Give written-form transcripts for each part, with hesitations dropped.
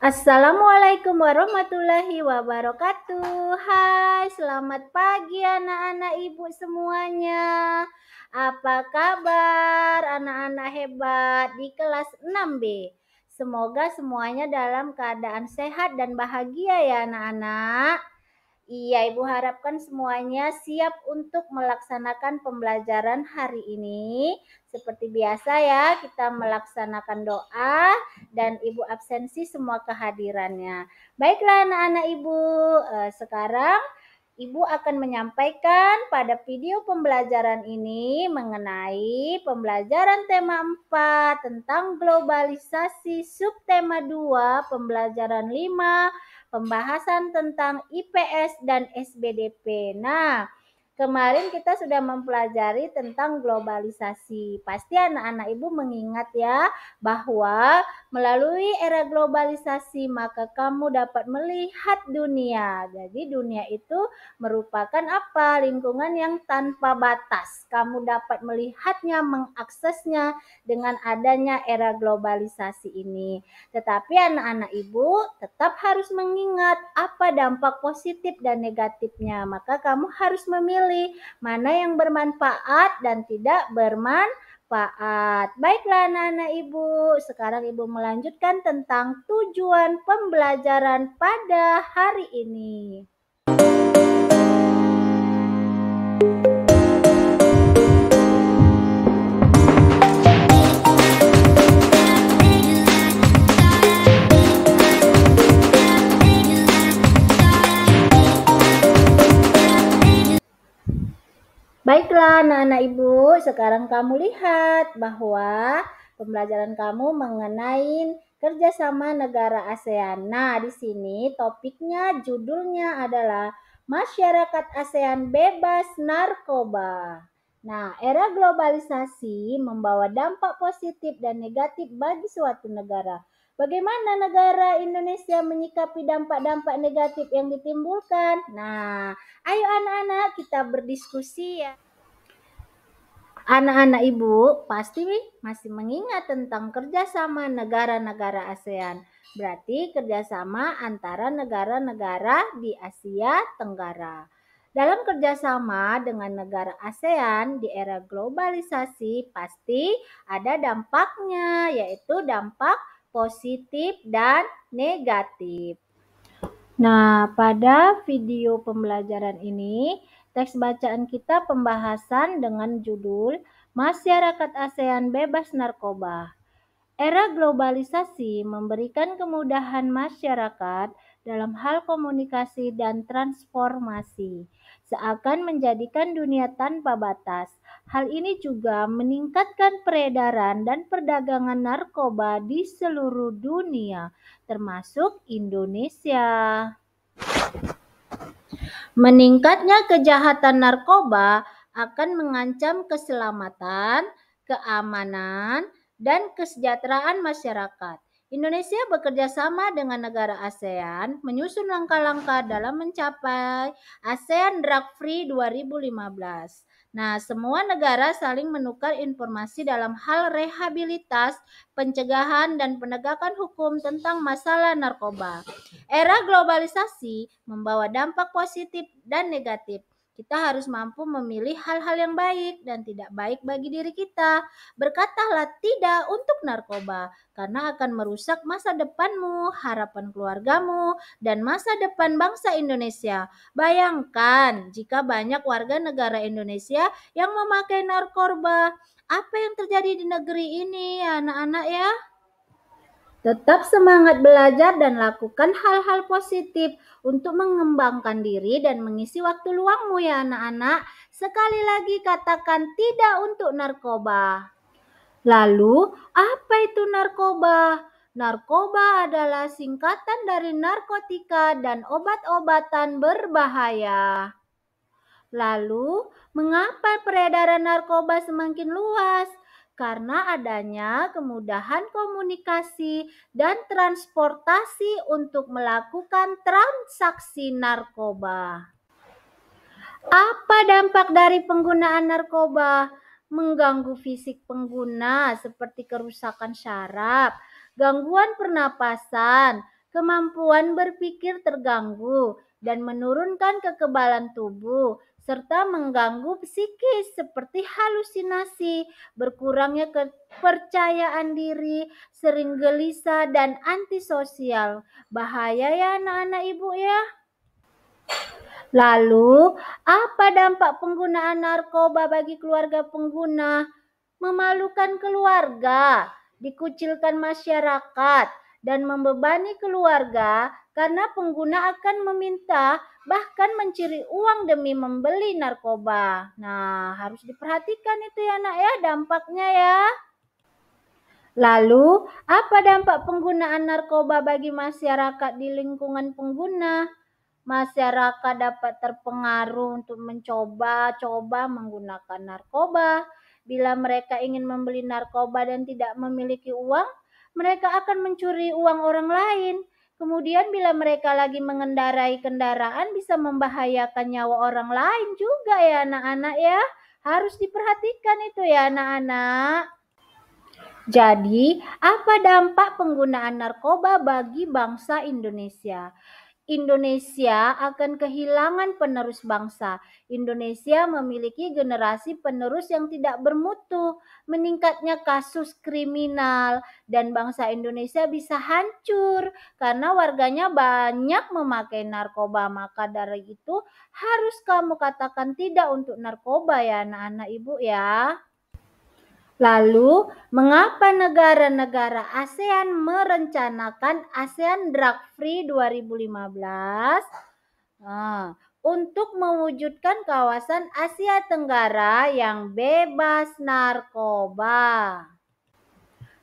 Assalamualaikum warahmatullahi wabarakatuh. Hai, selamat pagi anak-anak ibu semuanya. Apa kabar anak-anak hebat di kelas 6B? Semoga semuanya dalam keadaan sehat dan bahagia ya anak-anak. Iya, Ibu harapkan semuanya siap untuk melaksanakan pembelajaran hari ini. Seperti biasa ya, kita melaksanakan doa dan Ibu absensi semua kehadirannya. Baiklah anak-anak Ibu, sekarang Ibu akan menyampaikan pada video pembelajaran ini mengenai pembelajaran tema 4 tentang globalisasi, subtema 2, pembelajaran 5, pembahasan tentang IPS dan SBDP. Nah, kemarin kita sudah mempelajari tentang globalisasi. Pasti anak-anak Ibu mengingat ya bahwa melalui era globalisasi maka kamu dapat melihat dunia. Jadi dunia itu merupakan apa? Lingkungan yang tanpa batas. Kamu dapat melihatnya, mengaksesnya dengan adanya era globalisasi ini. Tetapi anak-anak Ibu tetap harus mengingat apa dampak positif dan negatifnya. Maka kamu harus memilih mana yang bermanfaat dan tidak bermanfaat. Baiklah anak-anak Ibu, sekarang Ibu melanjutkan tentang tujuan pembelajaran pada hari ini. Baiklah anak-anak Ibu, sekarang kamu lihat bahwa pembelajaran kamu mengenai kerjasama negara ASEAN. Nah, di sini topiknya, judulnya adalah Masyarakat ASEAN Bebas Narkoba. Nah, era globalisasi membawa dampak positif dan negatif bagi suatu negara. Bagaimana negara Indonesia menyikapi dampak-dampak negatif yang ditimbulkan? Nah, ayo anak-anak kita berdiskusi ya. Anak-anak Ibu pasti masih mengingat tentang kerjasama negara-negara ASEAN. Berarti kerjasama antara negara-negara di Asia Tenggara. Dalam kerjasama dengan negara ASEAN di era globalisasi pasti ada dampaknya, yaitu dampak positif dan negatif. Nah, pada video pembelajaran ini, teks bacaan kita pembahasan dengan judul Masyarakat ASEAN Bebas Narkoba. Era globalisasi memberikan kemudahan masyarakat dalam hal komunikasi dan transformasi, seakan menjadikan dunia tanpa batas. Hal ini juga meningkatkan peredaran dan perdagangan narkoba di seluruh dunia, termasuk Indonesia. Meningkatnya kejahatan narkoba akan mengancam keselamatan, keamanan, dan kesejahteraan masyarakat. Indonesia bekerja sama dengan negara ASEAN menyusun langkah-langkah dalam mencapai ASEAN Drug Free 2015. Nah, semua negara saling menukar informasi dalam hal rehabilitas, pencegahan, dan penegakan hukum tentang masalah narkoba. Era globalisasi membawa dampak positif dan negatif. Kita harus mampu memilih hal-hal yang baik dan tidak baik bagi diri kita. Berkatalah tidak untuk narkoba, karena akan merusak masa depanmu, harapan keluargamu, dan masa depan bangsa Indonesia. Bayangkan jika banyak warga negara Indonesia yang memakai narkoba. Apa yang terjadi di negeri ini, anak-anak ya? Tetap semangat belajar dan lakukan hal-hal positif untuk mengembangkan diri dan mengisi waktu luangmu ya anak-anak. Sekali lagi katakan tidak untuk narkoba. Lalu, apa itu narkoba? Narkoba adalah singkatan dari narkotika dan obat-obatan berbahaya. Lalu, mengapa peredaran narkoba semakin luas? Karena adanya kemudahan komunikasi dan transportasi untuk melakukan transaksi narkoba. Apa dampak dari penggunaan narkoba? Mengganggu fisik pengguna seperti kerusakan syaraf, gangguan pernapasan, kemampuan berpikir terganggu, dan menurunkan kekebalan tubuh, serta mengganggu psikis seperti halusinasi, berkurangnya kepercayaan diri, sering gelisah, dan antisosial. Bahaya ya anak-anak ibu ya. Lalu, apa dampak penggunaan narkoba bagi keluarga pengguna? Memalukan keluarga, dikucilkan masyarakat, dan membebani keluarga karena pengguna akan meminta bahkan mencuri uang demi membeli narkoba. Nah, harus diperhatikan itu ya nak ya dampaknya ya. Lalu, apa dampak penggunaan narkoba bagi masyarakat di lingkungan pengguna? Masyarakat dapat terpengaruh untuk mencoba-coba menggunakan narkoba. Bila mereka ingin membeli narkoba dan tidak memiliki uang, mereka akan mencuri uang orang lain. Kemudian bila mereka lagi mengendarai kendaraan bisa membahayakan nyawa orang lain juga ya anak-anak ya. Harus diperhatikan itu ya anak-anak. Jadi, apa dampak penggunaan narkoba bagi bangsa Indonesia? Indonesia akan kehilangan penerus bangsa. Indonesia memiliki generasi penerus yang tidak bermutu, meningkatnya kasus kriminal, dan bangsa Indonesia bisa hancur karena warganya banyak memakai narkoba. Maka dari itu harus kamu katakan tidak untuk narkoba ya anak-anak ibu ya. Lalu, mengapa negara-negara ASEAN merencanakan ASEAN Drug Free 2015 untuk mewujudkan kawasan Asia Tenggara yang bebas narkoba?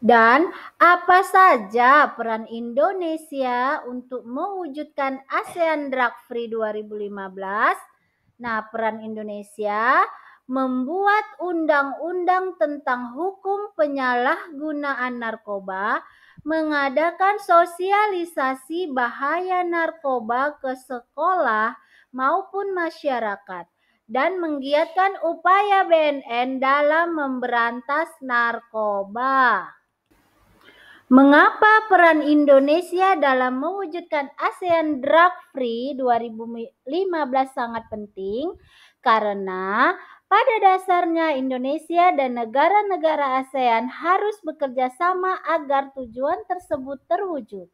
Dan apa saja peran Indonesia untuk mewujudkan ASEAN Drug Free 2015? Nah, peran Indonesia membuat undang-undang tentang hukum penyalahgunaan narkoba, mengadakan sosialisasi bahaya narkoba ke sekolah maupun masyarakat, dan menggiatkan upaya BNN dalam memberantas narkoba. Mengapa peran Indonesia dalam mewujudkan ASEAN Drug Free 2015 sangat penting? Karena pada dasarnya Indonesia dan negara-negara ASEAN harus bekerja sama agar tujuan tersebut terwujud.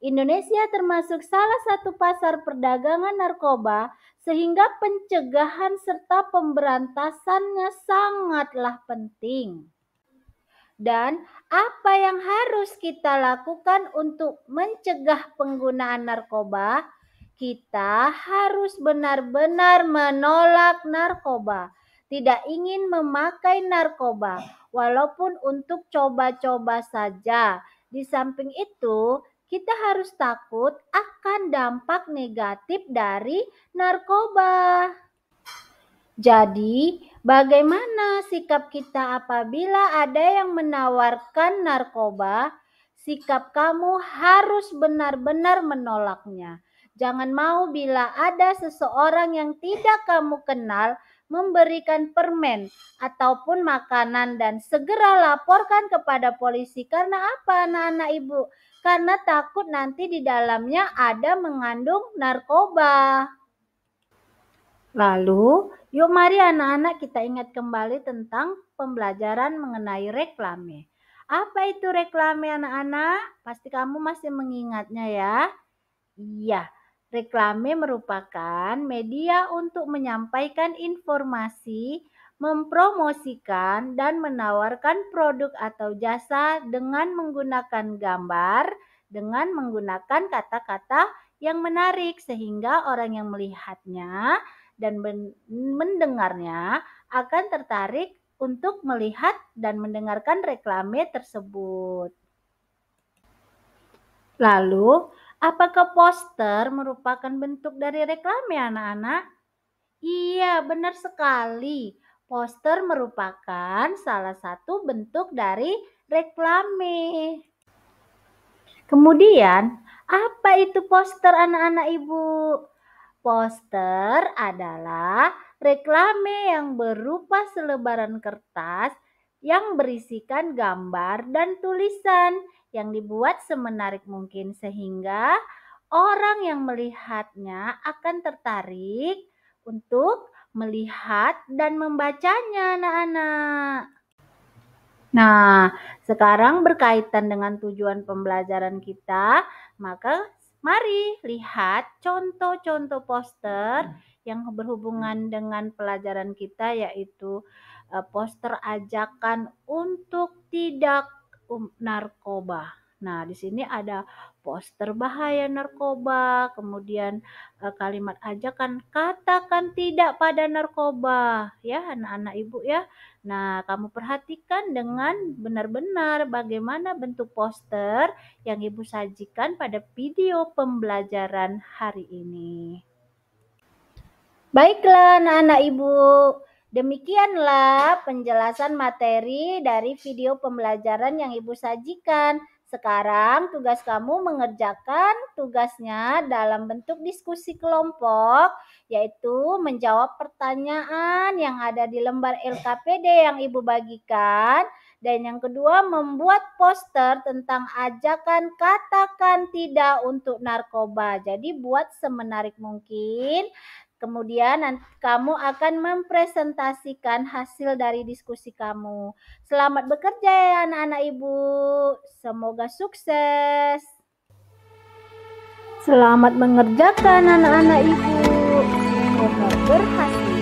Indonesia termasuk salah satu pasar perdagangan narkoba sehingga pencegahan serta pemberantasannya sangatlah penting. Dan apa yang harus kita lakukan untuk mencegah penggunaan narkoba? Kita harus benar-benar menolak narkoba, tidak ingin memakai narkoba, walaupun untuk coba-coba saja. Di samping itu, kita harus takut akan dampak negatif dari narkoba. Jadi, bagaimana sikap kita apabila ada yang menawarkan narkoba? Sikap kamu harus benar-benar menolaknya. Jangan mau bila ada seseorang yang tidak kamu kenal memberikan permen ataupun makanan dan segera laporkan kepada polisi. Karena apa anak-anak ibu? Karena takut nanti di dalamnya ada mengandung narkoba. Lalu, yuk mari anak-anak kita ingat kembali tentang pembelajaran mengenai reklame. Apa itu reklame anak-anak? Pasti kamu masih mengingatnya ya. Iya, reklame merupakan media untuk menyampaikan informasi, mempromosikan, dan menawarkan produk atau jasa dengan menggunakan gambar, dengan menggunakan kata-kata yang menarik sehingga orang yang melihatnya dan mendengarnya akan tertarik untuk melihat dan mendengarkan reklame tersebut. Lalu, apakah poster merupakan bentuk dari reklame anak-anak? Iya, benar sekali. Poster merupakan salah satu bentuk dari reklame. Kemudian, apa itu poster anak-anak ibu? Poster adalah reklame yang berupa selebaran kertas yang berisikan gambar dan tulisan yang dibuat semenarik mungkin sehingga orang yang melihatnya akan tertarik untuk melihat dan membacanya, anak-anak. Nah, sekarang berkaitan dengan tujuan pembelajaran kita, maka mari lihat contoh-contoh poster yang berhubungan dengan pelajaran kita, yaitu poster ajakan untuk tidak narkoba. Nah, di sini ada poster bahaya narkoba, kemudian kalimat ajakan katakan tidak pada narkoba, ya anak-anak ibu ya. Nah, kamu perhatikan dengan benar-benar bagaimana bentuk poster yang ibu sajikan pada video pembelajaran hari ini. Baiklah anak-anak ibu, demikianlah penjelasan materi dari video pembelajaran yang ibu sajikan. Sekarang tugas kamu mengerjakan tugasnya dalam bentuk diskusi kelompok, yaitu menjawab pertanyaan yang ada di lembar LKPD yang ibu bagikan. Dan yang kedua, membuat poster tentang ajakan katakan tidak untuk narkoba. Jadi buat semenarik mungkin. Kemudian nanti kamu akan mempresentasikan hasil dari diskusi kamu. Selamat bekerja ya anak-anak ibu. Semoga sukses. Selamat mengerjakan anak-anak ibu. Semoga berhasil.